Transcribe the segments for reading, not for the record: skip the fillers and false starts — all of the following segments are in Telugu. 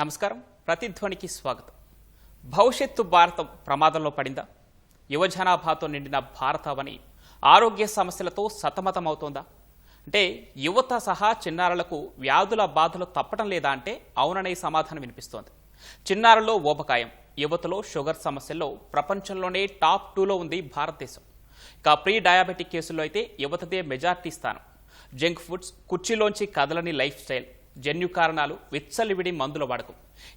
నమస్కారం. ప్రతిధ్వనికి స్వాగతం. భవిష్యత్తు భారతం ప్రమాదంలో పడిందా? యువజనాభాతో నిండిన భారతావని ఆరోగ్య సమస్యలతో సతమతమవుతోందా? అంటే యువత సహా చిన్నారులకు వ్యాధుల బాధలు తప్పటం లేదా అంటే అవుననే సమాధానం వినిపిస్తోంది. చిన్నారుల్లో ఊబకాయం, యువతలో షుగర్ సమస్యల్లో ప్రపంచంలోనే టాప్ 2లో ఉంది భారతదేశం. ఇక ప్రీ డయాబెటిక్ కేసుల్లో అయితే యువతదే మెజార్టీ స్థానం. జంక్ ఫుడ్స్, కుర్చీలోంచి కదలని లైఫ్ స్టైల్, జన్యు కారణాలు, విచ్చలివిడి మందుల వాడకం,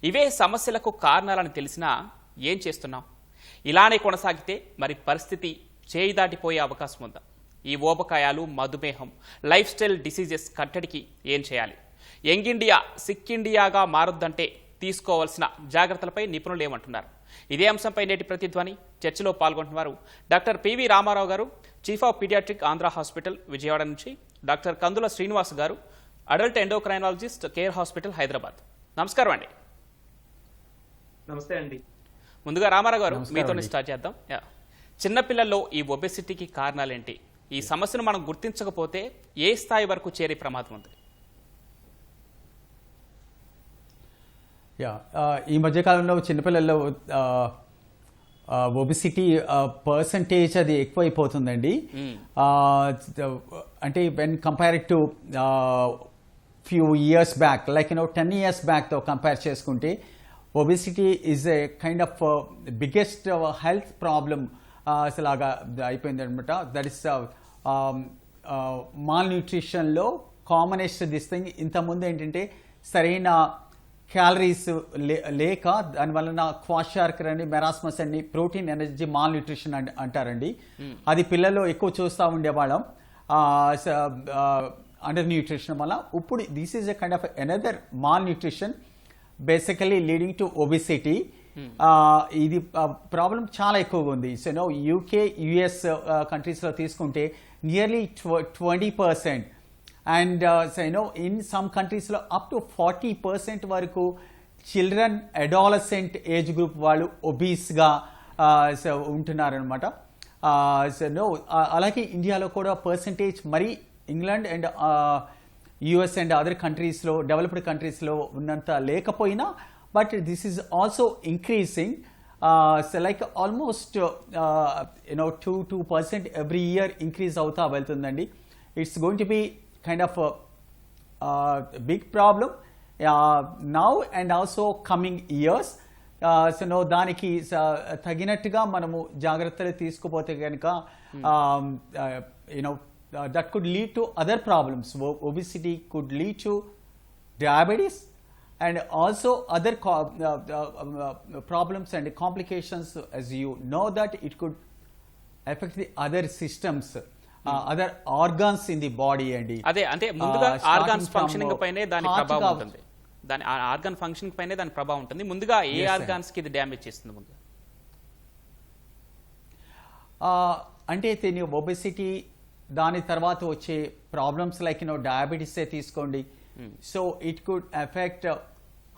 ఇవే సమస్యలకు కారణాలని తెలిసినా ఏం చేస్తున్నాం? ఇలానే కొనసాగితే మరి పరిస్థితి చేయి దాటిపోయే అవకాశం ఉందా? ఈ ఊబకాయాలు, మధుమేహం, లైఫ్ స్టైల్ డిసీజెస్ కట్టడికి ఏం చేయాలి? యంగ్ ఇండియా సిక్ ఇండియాగా మారొద్దంటే తీసుకోవాల్సిన జాగ్రత్తలపై నిపుణులు ఏమంటున్నారు? ఇదే అంశంపై నేటి ప్రతిధ్వని చర్చలో పాల్గొంటున్నారు doctor P V Ramarao garu, chief of paediatric Andhra hospital Vijayawada నుంచి, doctor Kandula Srinivas garu, adult endocrinologist care hospital Hyderabad. నమస్కారం అండి. నమస్తే అండి. ముందుగా రామారావు గారు మీతో స్టార్ట్ చేద్దాం. చిన్నపిల్లల్లో ఈ ఒబెసిటీకి కారణాలేంటి? ఈ సమస్యను మనం గుర్తించకపోతే ఏ స్థాయి వరకు చేరే ప్రమాదం ఉంది? ఈ మధ్యకాలంలో చిన్నపిల్లల్లో ఒబిసిటీ పర్సంటేజ్ అది ఎక్కువైపోతుందండి. అంటే when compared to few years back, like 10 years బ్యాక్తో కంపేర్ చేసుకుంటే obesity is a kind of biggest health problem అసలాగా అయిపోయింది అనమాట. దట్ ఈస్ మాల్ న్యూట్రిషన్లో కామనెస్ట్ దిస్ థింగ్. ఇంతకుముందు ఏంటంటే సరైన క్యాలరీస్ లేక దానివలన క్వాషార్కర్ అని, మెరాస్మస్ అని, ప్రోటీన్ ఎనర్జీ మాల్ న్యూట్రిషన్ అంటారండి. అది పిల్లల్లో ఎక్కువ చూస్తూ ఉండేవాళ్ళం అండర్ న్యూట్రిషన్ వల్ల. ఇప్పుడు this is a kind of another mall nutrition basically leading to obesity. ఇది ప్రాబ్లం చాలా ఎక్కువగా ఉంది. సో యూకే, యుఎస్ కంట్రీస్లో తీసుకుంటే నియర్లీ 20%. అండ్ ఇన్ సమ్ కంట్రీస్లో అప్ టు 40% వరకు చిల్డ్రన్, అడాలసెంట్ ఏజ్ గ్రూప్ వాళ్ళు ఒబీస్గా ఉంటున్నారనమాట. అలాగే ఇండియాలో కూడా పర్సంటేజ్ మరీ England and US and other కంట్రీస్లో, డెవలప్డ్ కంట్రీస్లో ఉన్నంత లేకపోయినా, but this is also increasing. Like almost 2% every year increase అవుతా వెళ్తుందండి. It's going to be kind of a big problem now and also coming years. So దానికి తగినట్టుగా మనము జాగ్రత్తలు తీసుకోపోతే కనుక that could lead to other problems. Obesity could lead to diabetes and also other problems and complications. As you know that it could affect the other systems, other organs in the body అండి. అదే అంటే ముందుగా ఆర్గాన్స్ ఫంక్షనింగ్ పైనే దాని ప్రభావం ఉంటుంది. దాని ఆర్గాన్ ఫంక్షనింగ్ పైనే దాని ప్రభావం ఉంటుంది. ముందుగా ఏ ఆర్గాన్స్ కి ఇది డ్యామేజ్ చేస్తుంది? ముందుగా అంటే దీని ఒబెసిటీ, దాని తర్వాత వచ్చే ప్రాబ్లమ్స్ లైక్ డయాబెటీస్ తీసుకోండి. So it could effect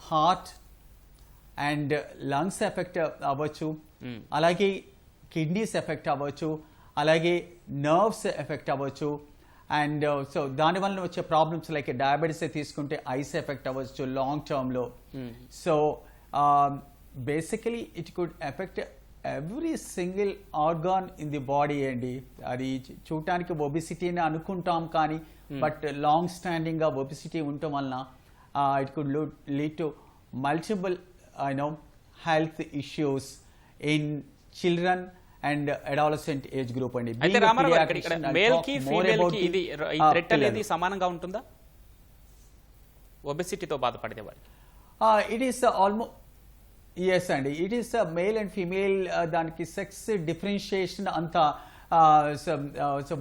heart and lungs effect అవ్వచ్చు, అలాగే కిడ్నీస్ ఎఫెక్ట్ అవ్వచ్చు, అలాగే నర్వ్స్ ఎఫెక్ట్ అవ్వచ్చు. అండ్ సో దానివల్ల వచ్చే ప్రాబ్లమ్స్ లైక్ డయాబెటీస్ తీసుకుంటే ఐస్ ఎఫెక్ట్ అవ్వచ్చు లాంగ్ టర్మ్లో. So basically it could effect every single organ in the body అండి. అది చూడటానికి ఒబిసిటీ అని అనుకుంటాం కానీ బట్ లాంగ్ స్టాండింగ్ గా ఒబిసిటీ ఉండటం వలన it could lead to multiple health issues in children and adolescent age group అండి. అయితే రామారావు గారు, ఇక్కడ మేల్ కి ఫీమేల్ కి ఇది ఈ థ్రెట్ అనేది సమానంగా ఉంటుందా ఒబెసిటీతో బాధపడే వారికి? ఇట్ ఈస్ ఆల్మోస్ట్ ఎస్ అండి. It is male and female, దానికి సెక్స్ డిఫరెన్షియేషన్ అంత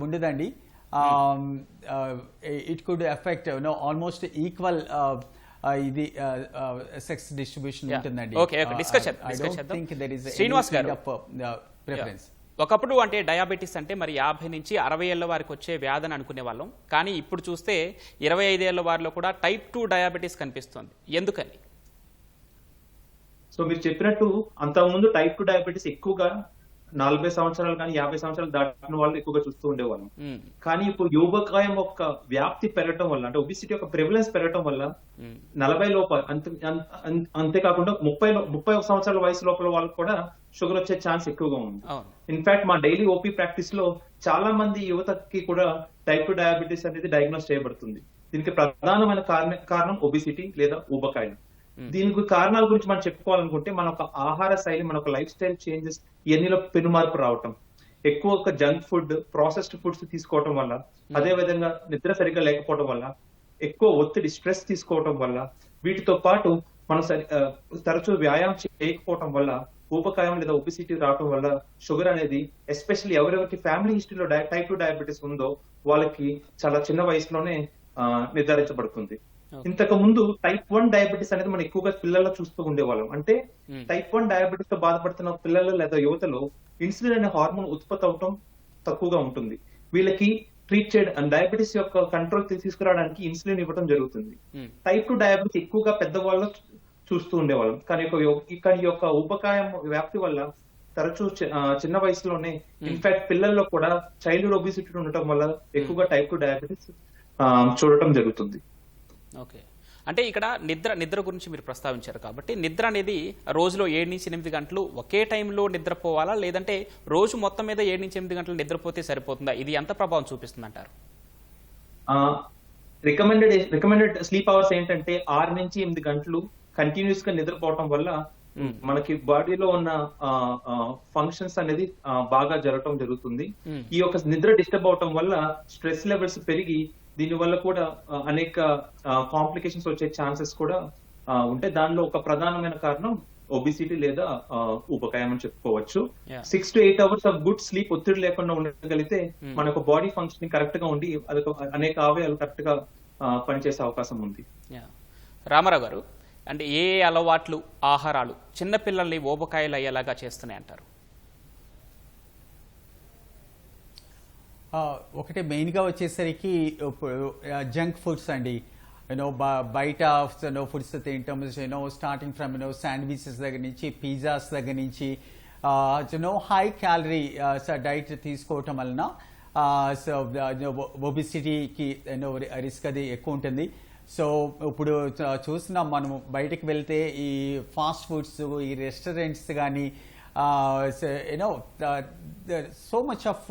ఉండదండి. It could effect almost equal ఇది సెక్స్ డిస్ట్రిబ్యూషన్ ఉంటుందండి. శ్రీనివాస్ గారు, ఒకప్పుడు అంటే డయాబెటీస్ అంటే మరి 50 నుంచి 60 ఏళ్ల వారికి వచ్చే వ్యాధి అనుకునే వాళ్ళం. కానీ ఇప్పుడు చూస్తే 25 ఏళ్ల వారిలో కూడా టైప్ 2 డయాబెటీస్ కనిపిస్తుంది. ఎందుకని? సో మీరు చెప్పినట్టు అంతకుముందు టైప్ 2 డయాబెటీస్ ఎక్కువగా 40 సంవత్సరాలు కానీ 50 సంవత్సరాలు దాటిన వాళ్ళు ఎక్కువగా చూస్తూ ఉండేవాళ్ళం. ఉమ్, కానీ ఇప్పుడు ఊబకాయం యొక్క వ్యాప్తి పెరగటం వల్ల, అంటే ఒబిసిటీ యొక్క ప్రివిలెన్స్ పెరగటం వల్ల ఉమ్, 40 లోప అంతేకాకుండా 31 సంవత్సరాల వయసు లోపల వాళ్ళకి కూడా షుగర్ వచ్చే ఛాన్స్ ఎక్కువగా ఉంది. అవును. ఇన్ఫాక్ట్ మా డైలీ ఓపీ ప్రాక్టీస్ లో చాలా మంది యువతకి కూడా టైప్ 2 డయాబెటీస్ అనేది డయాగ్నోస్ చేయబడుతుంది. దీనికి ప్రధానమైన కారణం ఒబిసిటీ లేదా ఊబకాయం. దీనికి కారణాల గురించి మనం చెప్పుకోవాలనుకుంటే మన ఒక ఆహార శైలి, మన ఒక లైఫ్ స్టైల్ చేంజెస్, ఇవన్నీలో పెనుమార్పు రావటం, ఎక్కువ జంక్ ఫుడ్, ప్రాసెస్డ్ ఫుడ్స్ తీసుకోవటం వల్ల, అదే విధంగా నిద్ర సరిగ్గా లేకపోవడం వల్ల, ఎక్కువ ఒత్తిడి, స్ట్రెస్ తీసుకోవటం వల్ల, వీటితో పాటు మనం తరచూ వ్యాయామం చేయకపోవటం వల్ల ఊబకాయం లేదా ఒబిసిటీ రావడం వల్ల షుగర్ అనేది, ఎస్పెషల్లీ ఎవరెవరికి ఫ్యామిలీ హిస్టరీలో టైప్ 2 డయాబెటీస్ ఉందో వాళ్ళకి చాలా చిన్న వయసులోనే నిర్ధారించబడుతుంది. ఇంతకు ముందు టైప్ 1 డయాబెటీస్ అనేది మనం ఎక్కువగా పిల్లల్లో చూస్తూ ఉండేవాళ్ళం. అంటే టైప్ 1 డయాబెటీస్ తో బాధపడుతున్న పిల్లలు లేదా యువతలో ఇన్సులిన్ అనే హార్మోన్ ఉత్పత్తి అవటం తక్కువగా ఉంటుంది. వీళ్ళకి ట్రీట్ చేయడం, డయాబెటీస్ యొక్క కంట్రోల్ తీసుకురావడానికి ఇన్సులిన్ ఇవ్వడం జరుగుతుంది. టైప్ 2 డయాబెటీస్ ఎక్కువగా పెద్దవాళ్ళు చూస్తూ ఉండేవాళ్ళం. కానీ ఈ యొక్క ఊబకాయం వ్యాప్తి వల్ల తరచూ చిన్న వయసులోనే, ఇన్ఫాక్ట్ పిల్లల్లో కూడా చైల్డ్హుడ్ ఒబిసిటీ ఉండటం వల్ల ఎక్కువగా టైప్ 2 డయాబెటీస్ చూడటం జరుగుతుంది. ఓకే. అంటే ఇక్కడ నిద్ర గురించి మీరు ప్రస్తావించారు కాబట్టి, నిద్ర అనేది రోజులో 7 నుంచి 8 గంటలు ఒకే టైంలో నిద్రపోవాలా, లేదంటే రోజు మొత్తం మీద 7 నుంచి 8 గంటలు నిద్రపోతే సరిపోతుందా? ఇది ఎంత ప్రభావం చూపిస్తుంది అంటారు? రికమెండెడ్ స్లీప్ అవర్స్ ఏంటంటే 6 నుంచి 8 గంటలు కంటిన్యూస్ గా నిద్రపోవటం వల్ల మనకి బాడీలో ఉన్న ఫంక్షన్స్ అనేది బాగా జరగటం జరుగుతుంది. ఈ యొక్క నిద్ర డిస్టర్బ్ అవటం వల్ల స్ట్రెస్ లెవెల్స్ పెరిగి దీని వల్ల కూడా అనేక కాంప్లికేషన్స్ వచ్చే ఛాన్సెస్ కూడా ఉంటాయి. దానిలో ఒక ప్రధానమైన కారణం ఒబిసిటీ లేదా ఊబకాయం అని చెప్పుకోవచ్చు. 6 to 8 hours of good sleep, ఒత్తిడి లేకుండా ఉండగలిగితే మనకు బాడీ ఫంక్షనింగ్ కరెక్ట్ గా ఉండి అది అనేక అవయవాలు కరెక్ట్ గా పనిచేసే అవకాశం ఉంది. రామారావు గారు, అంటే ఏ అలవాట్లు, ఆహారాలు చిన్నపిల్లల్ని ఊబకాయలు అయ్యేలాగా చేస్తున్నాయి అంటారు? ఒకటి మెయిన్గా వచ్చేసరికి జంక్ ఫుడ్స్ అండి. బయట ఫుడ్స్ తింటాం, స్టార్టింగ్ ఫ్రమ్ శాండ్విచెస్ దగ్గర నుంచి, పిజ్జాస్ దగ్గర నుంచి, హై క్యాలరీ డైట్ తీసుకోవటం వలన ఒబిసిటీకి రిస్క్ అది ఎక్కువ ఉంటుంది. సో ఇప్పుడు చూస్తున్నాం మనం, బయటకు వెళ్తే ఈ ఫాస్ట్ ఫుడ్స్, ఈ రెస్టారెంట్స్ కానీ, so much of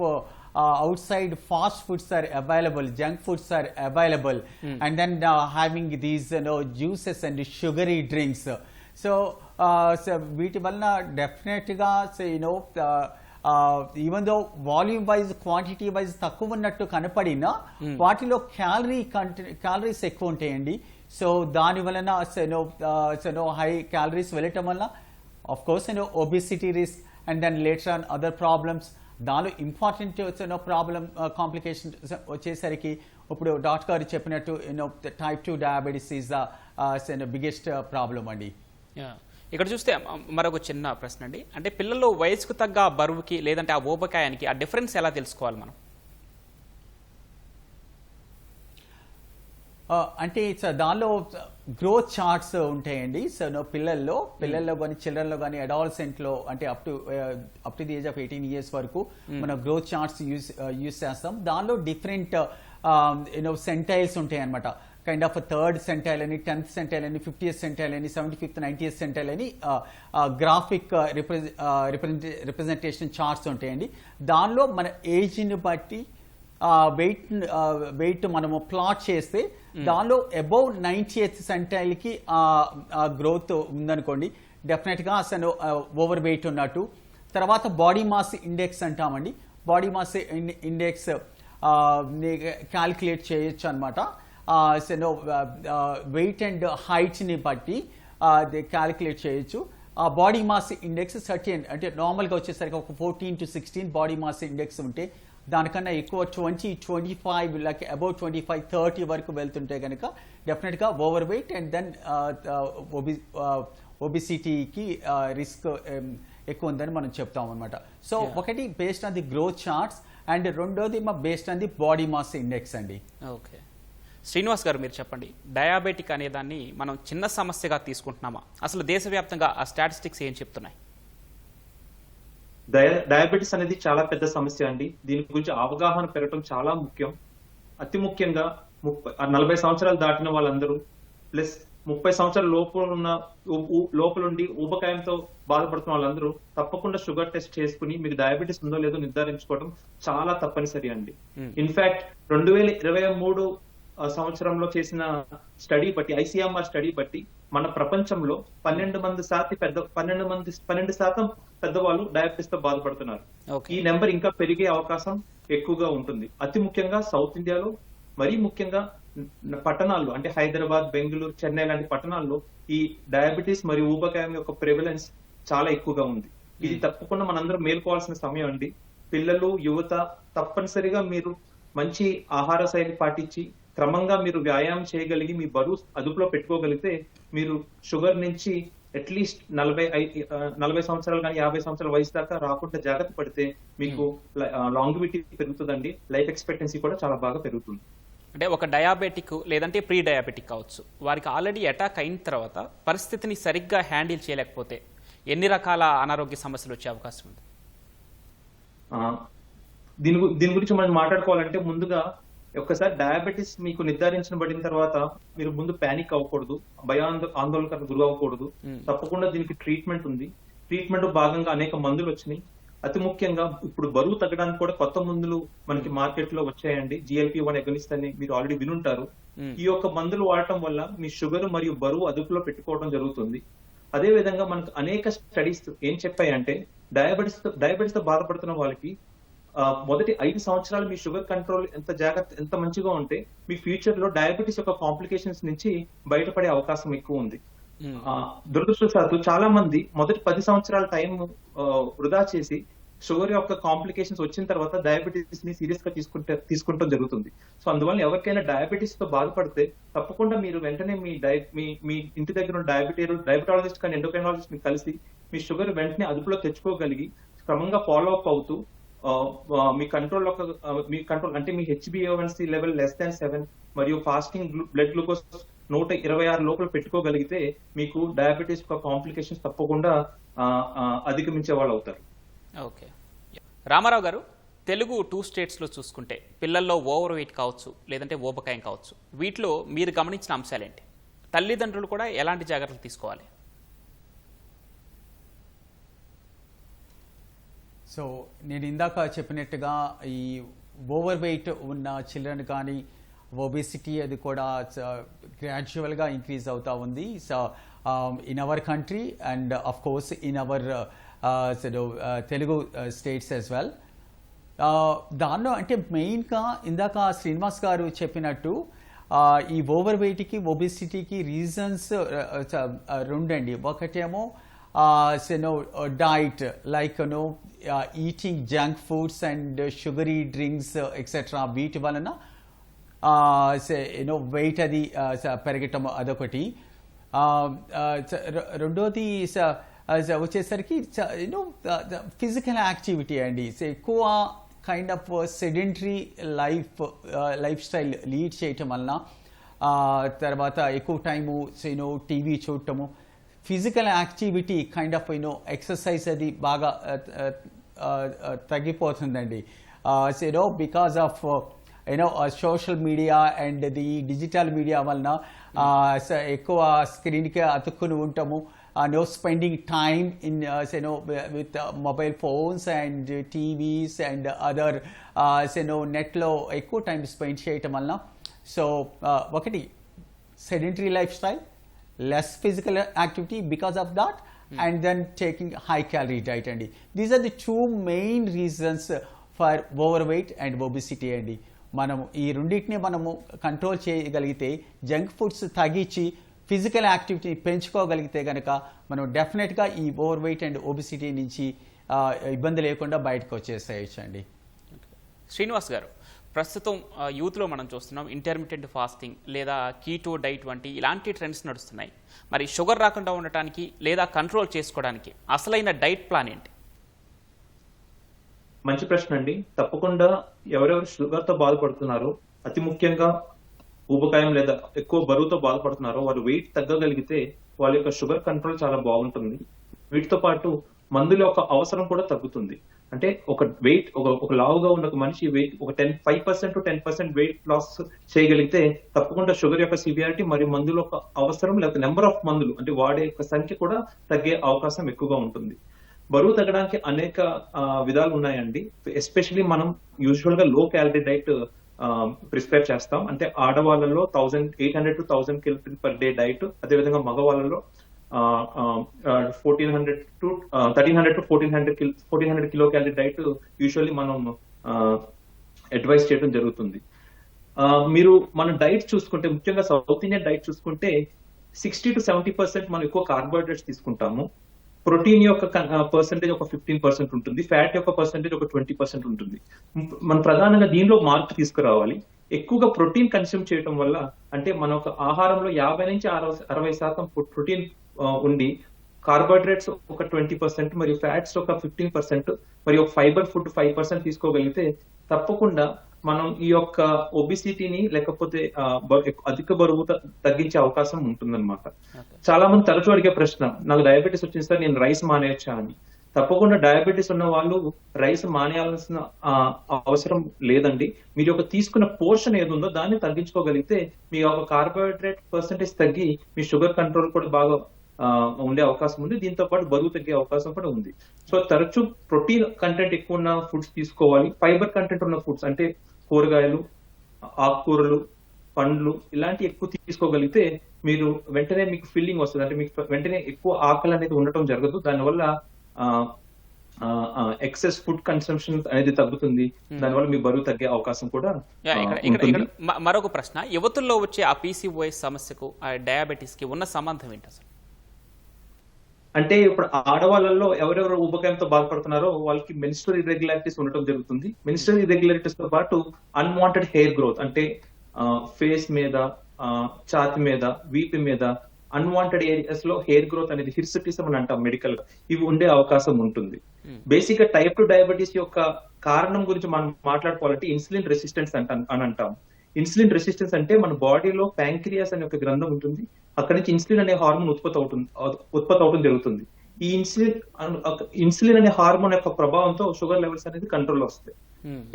outside fast foods are available, junk foods are available, and then having these juices and sugary drinks. So వీటి వలన డెఫినెట్ గా even though volume wise, quantity wise తక్కువ ఉన్నట్టు కనపడినా వాటిలో క్యాలరీస్ ఎక్కువ ఉంటాయండి. సో దాని వలన హై క్యాలరీస్ వెళ్ళటం వల్ల of course obesity risk, and then later on other problems. దానిలో ఇంపార్టెంట్ ప్రాబ్లం, కాంప్లికేషన్ వచ్చేసరికి ఇప్పుడు డాక్టర్ గారు చెప్పినట్టు type 2 diabetes is the biggest problem అండి. ఇక్కడ చూస్తే మరొక చిన్న ప్రశ్న అండి, అంటే పిల్లల్లో వయసుకు తగ్గ బరువుకి లేదంటే ఆ ఊబకాయానికి ఆ డిఫరెన్స్ ఎలా తెలుసుకోవాలి మనం? అంటే దానిలో గ్రోత్ చార్ట్స్ ఉంటాయండి. సో పిల్లల్లో కానీ, చిల్డ్రన్లో కానీ, అడాలసెంట్లో, అంటే up to the age of 18 years వరకు మనం గ్రోత్ చార్ట్స్ యూజ్ చేస్తాం. దానిలో డిఫరెంట్ సెంటైల్స్ ఉంటాయి అనమాట. కైండ్ ఆఫ్ 3rd సెంటైల్ అని, 10th సెంటైల్ అని, 50th సెంటైల్ అని, 75th, 90th సెంటైల్ అని గ్రాఫిక్ రిప్రజెంటేషన్ చార్ట్స్ ఉంటాయండి. దానిలో మన ఏజ్ని బట్టి వెయిట్ మనము ప్లాట్ చేస్తే దానిలో అబౌవ్ 90th సెంటైల్కి గ్రోత్ ఉందనుకోండి, డెఫినెట్గా అసలు ఓవర్ వెయిట్ ఉన్నట్టు. తర్వాత బాడీ మాస్ ఇండెక్స్ అంటామండి. బాడీ మాస్ ఇండెక్స్ క్యాల్కులేట్ చేయొచ్చు అనమాట. వెయిట్ అండ్ హైట్ని బట్టి క్యాల్కులేట్ చేయొచ్చు. బాడీ మాస్ ఇండెక్స్ సర్టెన్, అంటే నార్మల్గా వచ్చేసరికి ఒక 14 to 16 బాడీ మాస్ ఇండెక్స్ ఉంటే, దానికన్నా ఎక్కువ 20, 25 లైక్ అబౌవ్ 25, 30 వరకు వెళ్తుంటే కనుక డెఫినెట్గా ఓవర్ వెయిట్ అండ్ దెన్ ఒబిసిటీకి రిస్క్ ఎక్కువ ఉందని మనం చెప్తాం అనమాట. సో ఒకటి based on the growth charts, and రెండోది based on the body mass index అండి. ఓకే, శ్రీనివాస్ గారు మీరు చెప్పండి, డయాబెటిక్ అనే దాన్ని మనం చిన్న సమస్యగా తీసుకుంటున్నామా? అసలు దేశవ్యాప్తంగా ఆ స్టాటిస్టిక్స్ ఏం చెప్తున్నాయి? డయాబెటీస్ అనేది చాలా పెద్ద సమస్య అండి. దీని గురించి అవగాహన పెరగడం చాలా ముఖ్యం. అతి ముఖ్యంగా 40 సంవత్సరాలు దాటిన వాళ్ళందరూ ప్లస్ 30 సంవత్సరాల లోపలుండి ఊబకాయంతో బాధపడుతున్న వాళ్ళందరూ తప్పకుండా షుగర్ టెస్ట్ చేసుకుని మీకు డయాబెటీస్ ఉందో లేదో నిర్ధారించుకోవడం చాలా తప్పనిసరి అండి. ఇన్ఫాక్ట్ 2023 సంవత్సరంలో చేసిన స్టడీ బట్టి, ICMR స్టడీ బట్టి మన ప్రపంచంలో 12% పెద్దవాళ్ళు డయాబెటీస్ తో బాధపడుతున్నారు. ఈ నెంబర్ ఇంకా పెరిగే అవకాశం ఎక్కువగా ఉంటుంది. అతి ముఖ్యంగా సౌత్ ఇండియాలో, మరీ ముఖ్యంగా పట్టణాల్లో అంటే హైదరాబాద్, బెంగళూరు, చెన్నై లాంటి పట్టణాల్లో ఈ డయాబెటీస్ మరియు ఊబకాయం యొక్క ప్రివలెన్స్ చాలా ఎక్కువగా ఉంది. ఇది తప్పకుండా మనందరం మేల్కోవాల్సిన సమయం అండి. పిల్లలు, యువత తప్పనిసరిగా మీరు మంచి ఆహార శైలి పాటించి క్రమంగా మీరు వ్యాయామం చేయగలిగి మీ బరువు అదుపులో పెట్టుకోగలిగితే మీరు షుగర్ నుంచి అట్లీస్ట్ 40 సంవత్సరాలు కానీ 50 సంవత్సరాల వయసు దాకా రాకుండా జాగ్రత్త పడితే మీకు లాంగివిటీ పెరుగుతుందండి. లైఫ్ ఎక్స్పెక్టెన్సీ కూడా చాలా బాగా పెరుగుతుంది. అంటే ఒక డయాబెటిక్ లేదంటే ప్రీ డయాబెటిక్ కావచ్చు, వారికి ఆల్రెడీ అటాక్ అయిన తర్వాత పరిస్థితిని సరిగ్గా హ్యాండిల్ చేయలేకపోతే ఎన్ని రకాల అనారోగ్య సమస్యలు వచ్చే అవకాశం ఉంది? దీని గురించి మనం మాట్లాడుకోవాలంటే ముందుగా ఒక్కసారి డయాబెటీస్ మీకు నిర్ధారించబడిన తర్వాత మీరు ముందు పానిక్ అవ్వకూడదు, ఆందోళనకు గురి అవ్వకూడదు. తప్పకుండా దీనికి ట్రీట్మెంట్ ఉంది. ట్రీట్మెంట్ భాగంగా అనేక మందులు వచ్చినాయి. అతి ముఖ్యంగా ఇప్పుడు బరువు తగ్గడానికి కూడా కొత్త మందులు మనకి మార్కెట్ లో వచ్చాయండి. GLP-1 అగనిస్ట్ అని మీరు ఆల్రెడీ వినుంటారు. ఈ యొక్క మందులు వాడటం వల్ల మీ షుగర్ మరియు బరువు అదుపులో పెట్టుకోవడం జరుగుతుంది. అదే విధంగా మనకు అనేక స్టడీస్ ఏం చెప్పాయంటే డయాబెటీస్ తో బాధపడుతున్న వాళ్ళకి మొదటి 5 సంవత్సరాలు మీ షుగర్ కంట్రోల్ ఎంత మంచిగా ఉంటే మీ ఫ్యూచర్ లో డయాబెటీస్ యొక్క కాంప్లికేషన్స్ నుంచి బయటపడే అవకాశం ఎక్కువ ఉంది. దురదృష్టవశాత్తు చాలా మంది మొదటి 10 సంవత్సరాల టైం వృధా చేసి షుగర్ యొక్క కాంప్లికేషన్స్ వచ్చిన తర్వాత డయాబెటీస్ ని సీరియస్ గా తీసుకుంటాం జరుగుతుంది. సో అందువల్ల ఎవరికైనా డయాబెటీస్ తో బాధపడితే తప్పకుండా మీరు వెంటనే మీ ఇంటి దగ్గర ఉన్న డయాబెటాలజిస్ట్ కానీ ఎండోక్రైనాలజిస్ట్ ని కలిసి మీ షుగర్ వెంటనే అదుపులో తెచ్చుకోగలిగి క్రమంగా ఫాలో అప్ అవుతూ మీ కంట్రోల్ అంటే మీ HbA1c లెవెల్ <7 మరియు ఫాస్టింగ్ బ్లడ్ గ్లూకోజ్ 126 లోపల పెట్టుకోగలిగితే మీకు డయాబెటీస్ యొక్క కాంప్లికేషన్స్ తప్పకుండా అధిగమించే వాళ్ళు అవుతారు. ఓకే, రామారావు గారు, తెలుగు 2 స్టేట్స్లో చూసుకుంటే పిల్లల్లో ఓవర్ వెయిట్ కావచ్చు లేదంటే ఊబకాయం కావచ్చు, వీటిలో మీరు గమనించిన అంశాలేంటి? తల్లిదండ్రులు కూడా ఎలాంటి జాగ్రత్తలు తీసుకోవాలి? సో నేను ఇందాక చెప్పినట్టుగా ఈ ఓవర్ వెయిట్ ఉన్న చిల్డ్రన్ కానీ ఒబేసిటీ అది కూడా గ్రాడ్యువల్గా ఇంక్రీజ్ అవుతూ ఉంది. So in our country and of course in our Telugu states as well. దానిలో అంటే మెయిన్గా ఇందాక శ్రీనివాస్ గారు చెప్పినట్టు ఈ ఓవర్ వెయిట్కి ఒబేసిటీకి రీజన్స్ రెండండి. ఒకటేమో diet, like eating junk foods and sugary drinks etc. వీటి వలన వెయిట్ అది పెరగటం అదొకటి. రెండోది వచ్చేసరికి ఫిజికల్ యాక్టివిటీ అండి. ఎక్కువ kind of sedentary lifestyle lead చేయటం వలన, తర్వాత ఎక్కువ టైము టీవీ చూడటము, physical activity kind of exercise అది బాగా తగ్గిపోతుందండి. Because of social media and the digital media వలన ఎక్కువ స్క్రీన్కి అతుక్కుని ఉంటాము. Spending time in with mobile phones and TVs and other నెట్లో ఎక్కువ టైం స్పెండ్ చేయటం వలన ఒకటి sedentary life style, less physical activity because of that, and then taking high calorie diet అండి. These are the 2 main reasons for overweight and obesity అండి. మనము ఈ రెండింటిని మనము కంట్రోల్ చేయగలిగితే, జంక్ ఫుడ్స్ తగ్గించి ఫిజికల్ యాక్టివిటీ పెంచుకోగలిగితే కనుక మనం డెఫినెట్గా ఈ ఓవర్ వెయిట్ అండ్ ఒబిసిటీ నుంచి ఇబ్బంది లేకుండా బయటకు వచ్చేసేయచ్చు అండి. శ్రీనివాస్ గారు, ప్రస్తుతం యూత్లో మనం చూస్తున్నాం ఇంటర్మిటెంట్ ఫాస్టింగ్ లేదా కీటో డైట్ వంటి ఇలాంటి ట్రెండ్స్ నడుస్తున్నాయి. మరి షుగర్ రాకుండా ఉండటానికి లేదా కంట్రోల్ చేసుకోవడానికి అసలైన డైట్ ప్లాన్ ఏంటి? మంచి ప్రశ్న అండి. తప్పకుండా ఎవరెవరు షుగర్ తో బాధపడుతున్నారో, అతి ముఖ్యంగా ఊబకాయం లేదా ఎక్కువ బరువుతో బాధపడుతున్నారో వారు వెయిట్ తగ్గగలిగితే వాళ్ళ యొక్క షుగర్ కంట్రోల్ చాలా బాగుంటుంది. వీటితో పాటు మందుల యొక్క అవసరం కూడా తగ్గుతుంది. అంటే ఒక వెయిట్ ఒక లావుగా ఉన్న ఒక మనిషి వెయిట్ ఒక 5% to 10% వెయిట్ లాస్ చేయగలిగితే తప్పకుండా షుగర్ యొక్క సివియారిటీ మరియు మందుల యొక్క అవసరం లేకపోతే నెంబర్ ఆఫ్ మందులు అంటే వాడే యొక్క సంఖ్య కూడా తగ్గే అవకాశం ఎక్కువగా ఉంటుంది. బరువు తగ్గడానికి అనేక విధాలు ఉన్నాయండి. ఎస్పెషల్లీ మనం యూజువల్ గా లో క్యాలరీ డైట్ ప్రిస్క్రైబ్ చేస్తాం. అంటే ఆడవాళ్ళలో 1800 to 1000 calories per day diet, అదేవిధంగా మగవాళ్ళలో 1300 to 1400 kilo calorie diet usually మనం అడ్వైస్ చేయడం జరుగుతుంది. మీరు మన డైట్ చూసుకుంటే, ముఖ్యంగా సౌత్ ఇండియన్ డైట్ చూసుకుంటే 60 to 70% మనం ఎక్కువ కార్బోహైడ్రేట్స్ తీసుకుంటాము. ప్రోటీన్ యొక్క పర్సెంటేజ్ ఒక 15% ఉంటుంది, ఫ్యాట్ యొక్క పర్సెంటేజ్ ఒక 20% ఉంటుంది. మనం ప్రధానంగా దీనిలో మార్పు తీసుకురావాలి. ఎక్కువగా ప్రోటీన్ కన్స్యూమ్ చేయడం వల్ల, అంటే మన ఒక ఆహారంలో 50 నుంచి 60% ప్రోటీన్ ఉండి కార్బోహైడ్రేట్స్ ఒక 20% మరియు ఫ్యాట్స్ ఒక 15% మరియు ఫైబర్ ఫుడ్ 5% తీసుకోగలిగితే తప్పకుండా మనం ఈ యొక్క ఒబిసిటీని లేకపోతే అధిక బరువు తగ్గించే అవకాశం ఉంటుందన్నమాట. చాలా మంది తరచూ అడిగే ప్రశ్న, నాకు డయాబెటీస్ వచ్చింది సార్, నేను రైస్ మానేయచ్చా అని. తప్పకుండా డయాబెటీస్ ఉన్న వాళ్ళు రైస్ మానేయాల్సిన అవసరం లేదండి. మీరు ఒక తీసుకున్న పోర్షన్ ఏది ఉందో దాన్ని తగ్గించుకోగలిగితే మీ యొక్క కార్బోహైడ్రేట్ పర్సెంటేజ్ తగ్గి మీ షుగర్ కంట్రోల్ కూడా బాగా ఉండే అవకాశం ఉంది. దీంతో పాటు బరువు తగ్గే అవకాశం కూడా ఉంది. సో తరచూ ప్రోటీన్ కంటెంట్ ఎక్కువ ఉన్న ఫుడ్స్ తీసుకోవాలి. ఫైబర్ కంటెంట్ ఉన్న ఫుడ్స్ అంటే కూరగాయలు, ఆకుకూరలు, పండ్లు ఇలాంటి ఎక్కువ తీసుకోగలిగితే మీరు వెంటనే మీకు ఫీలింగ్ వస్తుంది. అంటే మీకు వెంటనే ఎక్కువ ఆకలి అనేది ఉండటం జరగదు. దానివల్ల ఎక్సెస్ ఫుడ్ కన్సంప్షన్ అనేది తగ్గుతుంది. దానివల్ల మీ బరువు తగ్గే అవకాశం కూడా ఉంటుంది. మరొక ప్రశ్న, యువతుల్లో వచ్చే ఆ PCOS సమస్యకు డయాబెటీస్ కి ఉన్న సంబంధం ఏంటి అసలు? అంటే ఇప్పుడు ఆడవాళ్ళలో ఎవరెవరు ఊబకాయంతో బాధపడుతున్నారో వాళ్ళకి మెన్స్ట్రువల్ ఇర్రెగ్యులారిటీస్ ఉండటం జరుగుతుంది. మెన్స్ట్రువల్ ఇర్రెగ్యులారిటీస్ తో పాటు అన్వాంటెడ్ హెయిర్ గ్రోత్, అంటే ఫేస్ మీద, ఛాతి మీద, వీపు మీద అన్వాంటెడ్ ఏరియాస్ లో హెయిర్ గ్రోత్ అనేది హిర్సుటిజం అని అంటాం మెడికల్ గా, ఇవి ఉండే అవకాశం ఉంటుంది. బేసిక్ గా టైప్ 2 డయాబెటీస్ యొక్క కారణం గురించి మనం మాట్లాడుకోవాలంటే ఇన్సులిన్ రెసిస్టెన్స్ అని అంటాం. ఇన్సులిన్ రెసిస్టెన్స్ అంటే మన బాడీలో ప్యాంక్రియాస్ అనే ఒక గ్రంథం ఉంటుంది. అక్కడి నుంచి ఇన్సులిన్ అనే హార్మోన్ ఉత్పత్తి అవడం జరుగుతుంది. ఈ ఇన్సులిన్ అనే హార్మోన్ యొక్క ప్రభావంతో షుగర్ లెవెల్స్ అనేది కంట్రోల్ వస్తాయి.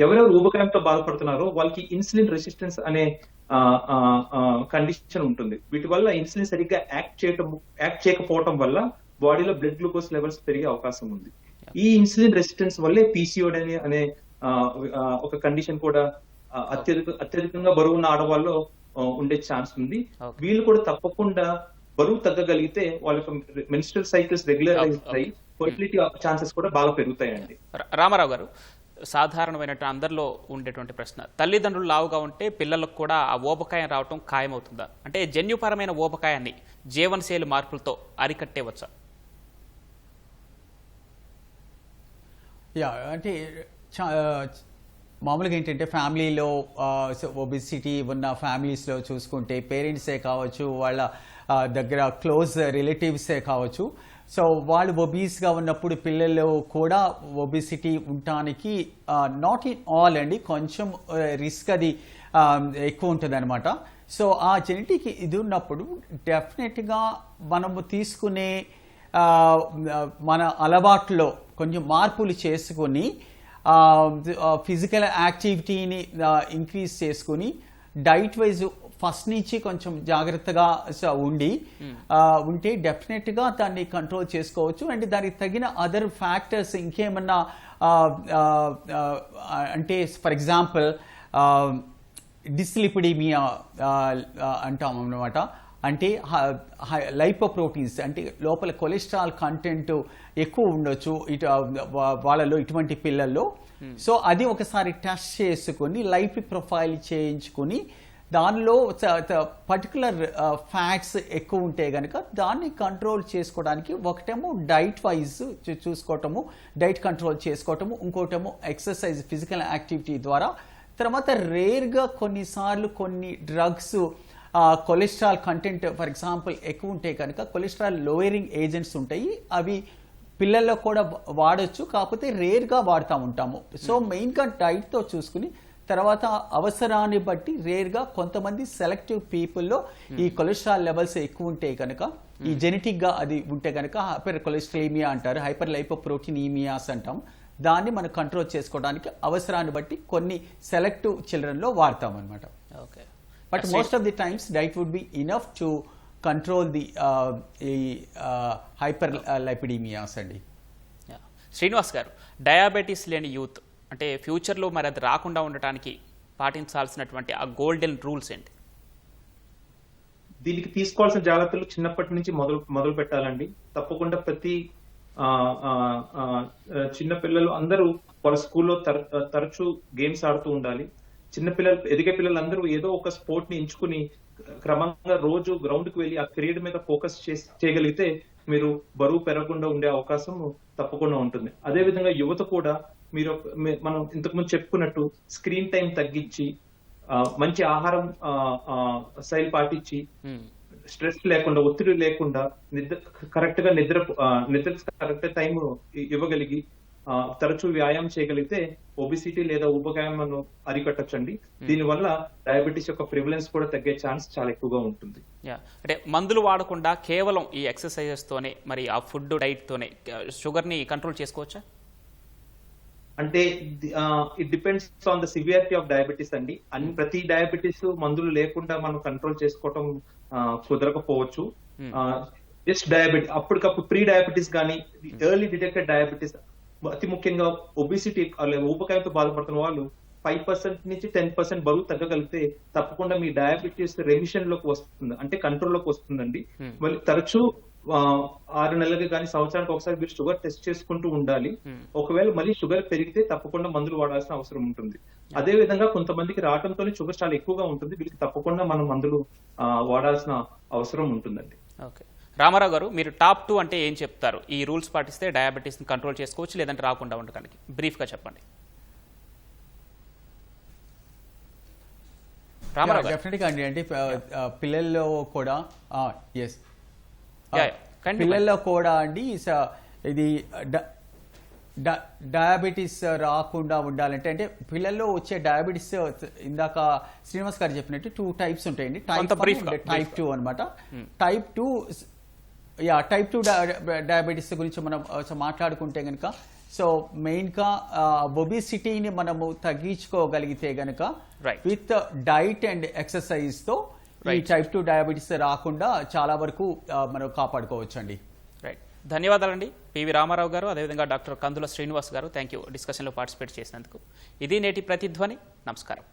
ఎవరెవరు ఊబకాయంతో బాధపడుతున్నారో వాళ్ళకి ఇన్సులిన్ రెసిస్టెన్స్ అనే కండిషన్ ఉంటుంది. వీటి వల్ల ఇన్సులిన్ సరిగ్గా యాక్ట్ చేయకపోవడం వల్ల బాడీలో బ్లడ్ గ్లూకోజ్ లెవెల్స్ పెరిగే అవకాశం ఉంది. ఈ ఇన్సులిన్ రెసిస్టెన్స్ వల్లే PCOD అనే ఒక కండిషన్ కూడా అత్యధికంగా బరువు ఉన్న ఆడవాళ్ళలో ఉండే ఛాన్స్ ఉంది. వీళ్ళు కూడా తప్పకుండా బరువు తగ్గగలిగితే వాళ్ళ మెన్స్ట్రువల్ సైకిల్స్ రెగ్యులరైజ్ అయ్యి ఫర్టిలిటీ ఛాన్సెస్ కూడా బాగా పెరుగుతాయండి. రామారావు గారు, సాధారణమైనటువంటి అందరిలో ఉండేటువంటి ప్రశ్న, తల్లిదండ్రులు లావుగా ఉంటే పిల్లలకు కూడా ఆ ఊబకాయం రావటం ఖాయమవుతుందా? అంటే జన్యుపరమైన ఊబకాయాన్ని జీవనశైలి మార్పులతో అరికట్టేవచ్చా? అంటే మామూలుగా ఏంటంటే ఫ్యామిలీలో ఒబిసిటీ ఉన్న ఫ్యామిలీస్లో చూసుకుంటే పేరెంట్సే కావచ్చు, వాళ్ళ దగ్గర క్లోజ్ రిలేటివ్సే కావచ్చు, సో వాళ్ళు ఒబీస్గా ఉన్నప్పుడు పిల్లలు కూడా ఒబిసిటీ ఉండటానికి నాట్ ఇన్ ఆల్ అండి, కొంచెం రిస్క్ అది ఎక్కువ ఉంటుంది అనమాట. సో ఆ జెనెటిక్ ఇది ఉన్నప్పుడు డెఫినెట్గా మనము తీసుకునే మన అలవాట్లో కొంచెం మార్పులు చేసుకొని ఫిజికల్ యాక్టివిటీని ఇంక్రీజ్ చేసుకుని డైట్ వైజ్ ఫస్ట్ నుంచి కొంచెం జాగ్రత్తగా ఉంటే డెఫినెట్గా దాన్ని కంట్రోల్ చేసుకోవచ్చు. అండ్ దానికి తగిన అదర్ ఫ్యాక్టర్స్ ఇంకేమన్నా అంటే ఫర్ ఎగ్జాంపుల్ డిస్లిపిడిమియా అంటాం అన్నమాట. అంటే లైపోప్రోటీన్స్ అంటే లోపల కొలెస్ట్రాల్ కంటెంట్ ఎక్కువ ఉండొచ్చు వాళ్ళలో, ఇటువంటి పిల్లల్లో. సో అది ఒకసారి టెస్ట్ చేసుకుని లైపిడ్ ప్రొఫైల్ చేయించుకుని దానిలో పర్టికులర్ ఫ్యాట్స్ ఎక్కువ ఉంటే కనుక దాన్ని కంట్రోల్ చేసుకోవడానికి ఒకటేమో డైట్ వైజ్ చూసుకోవటము, డైట్ కంట్రోల్ చేసుకోవటము, ఇంకోటేమో ఎక్సర్సైజ్ ఫిజికల్ యాక్టివిటీ ద్వారా. తర్వాత రేర్గా కొన్నిసార్లు కొన్ని drugs cholesterol content for example ఎక్కువ ఉంటే కనుక కొలెస్ట్రాల్ లోయరింగ్ ఏజెంట్స్ ఉంటాయి, అవి పిల్లల్లో కూడా వాడచ్చు, కాకపోతే రేర్గా వాడుతూ ఉంటాము. సో మెయిన్గా డైట్తో చూసుకుని తర్వాత అవసరాన్ని బట్టి రేర్గా కొంతమంది సెలెక్టివ్ పీపుల్లో ఈ కొలెస్ట్రాల్ లెవెల్స్ ఎక్కువ ఉంటే కనుక ఈ జెనెటిక్ గా అది ఉంటే గనక హైపర్ కొలెస్ట్రేమియా అంటారు, హైపర్ లైపోప్రోటీనీమియాస్ అంటాం. దాన్ని మనం కంట్రోల్ చేసుకోవడానికి అవసరాన్ని బట్టి కొన్ని సెలెక్టివ్ చిల్డ్రన్ లో వాడతాం అనమాట. Okay, but most of the times diet would be enough to control the hyperlipidaemias అండి. శ్రీనివాస్ గారు, డయాబెటీస్ లేని యూత్ అంటే ఫ్యూచర్లో మరి అది రాకుండా ఉండటానికి పాటించాల్సినటువంటి ఆ గోల్డెన్ రూల్స్ ఏంటి? దీనికి తీసుకోవాల్సిన జాగ్రత్తలు చిన్నప్పటి నుంచి మొదలు పెట్టాలండి. తప్పకుండా ప్రతి చిన్న పిల్లలు అందరూ వాళ్ళ స్కూల్లో తరచూ గేమ్స్ ఆడుతూ ఉండాలి. ఎదిగే పిల్లలందరూ ఏదో ఒక స్పోర్ట్ ని ఎంచుకుని క్రమంగా రోజు గ్రౌండ్ కి వెళ్ళి ఆ కెరీర్ మీద ఫోకస్ చేయగలిగితే మీరు బరువు పెరగకుండా ఉండే అవకాశం తప్పకుండా ఉంటుంది. అదే విధంగా యువత కూడా మనం ఇంతకుముందు చెప్పుకున్నట్టు స్క్రీన్ టైం తగ్గించి మంచి ఆహారం శైలి పాటించి స్ట్రెస్ లేకుండా, ఒత్తిడి లేకుండా కరెక్ట్ టైం ఇవ్వగలిగి తరచూ వ్యాయామం చేయగలిగితే ఒబిసిటీ లేదా ఊబకాయం అరికట్టచ్చండి. దీనివల్ల డయాబెటీస్ యొక్క ప్రివలెన్స్ కూడా తగ్గే ఛాన్స్ చాలా ఎక్కువగా ఉంటుంది. అంటే మందులు వాడకుండా కేవలం ఈ ఎక్సర్సైజెస్ తోనే మరి ఆ ఫుడ్ డైట్ తోనే షుగర్ ని కంట్రోల్ చేసుకోవచ్చా? అంటే it depends on the severity of diabetes అండి. ప్రతి డయాబెటీస్ మందులు లేకుండా మనం కంట్రోల్ చేసుకోవటం కుదరకపోవచ్చు. జస్ట్ డయాబెటీస్ అప్పటికప్పుడు ప్రీ డయాబెటీస్ కానీ ఎర్లీ డిటెక్టెడ్ డయాబెటీస్, అతి ముఖ్యంగా ఒబిసిటీ ఊబకాయంతో బాధపడుతున్న వాళ్ళు 5% నుంచి 10% బరువు తగ్గగలిగితే తప్పకుండా మీ డయాబెటీస్ రెమిషన్ లోకి వస్తుంది, అంటే కంట్రోల్లోకి వస్తుందండి. మళ్ళీ తరచూ 6 నెలలకి కానీ సంవత్సరానికి ఒకసారి మీరు షుగర్ టెస్ట్ చేసుకుంటూ ఉండాలి. ఒకవేళ మళ్ళీ షుగర్ పెరిగితే తప్పకుండా మందులు వాడాల్సిన అవసరం ఉంటుంది. అదే విధంగా కొంతమందికి రావడంతోనే షుగర్ చాలా ఎక్కువగా ఉంటుంది, వీళ్ళకి తప్పకుండా మనం మందులు వాడాల్సిన అవసరం ఉంటుందండి. ఓకే, రామారావు గారు, మీరు టాప్ 2 అంటే ఏం చెప్తారు? ఈ రూల్స్ పాటిస్తే డయాబెటీస్ ని కంట్రోల్ చేసుకోవచ్చు, లేదంటే రాకుండా ఉండడానికి బ్రీఫ్ గా చెప్పండి. రామారావు గారు. డెఫినెట్గా అండి, అంటే పిల్లల్లో కూడా పిల్లల్లో కూడా అండి ఇది డయాబెటీస్ రాకుండా ఉండాలంటే, అంటే పిల్లల్లో వచ్చే డయాబెటీస్ ఇందాక శ్రీనివాస్ గారు చెప్పినట్టు 2 టైప్స్ ఉంటాయండి. టైప్ 2 అనమాట. టైప్ 2 డయాబెటీస్ గురించి మనం మాట్లాడుకుంటే కనుక, సో మెయిన్గా ఒబిసిటీని మనము తగ్గించుకోగలిగితే గనక విత్ డైట్ అండ్ ఎక్సర్సైజ్తో ఈ టైప్ 2 డయాబెటీస్ రాకుండా చాలా వరకు మనం కాపాడుకోవచ్చు అండి. రైట్, ధన్యవాదాలండి పివి రామారావు గారు, అదేవిధంగా డాక్టర్ కందుల శ్రీనివాస్ గారు. థ్యాంక్ యూ డిస్కషన్లో పార్టిసిపేట్ చేసినందుకు. ఇది నేటి ప్రతిధ్వని. నమస్కారం.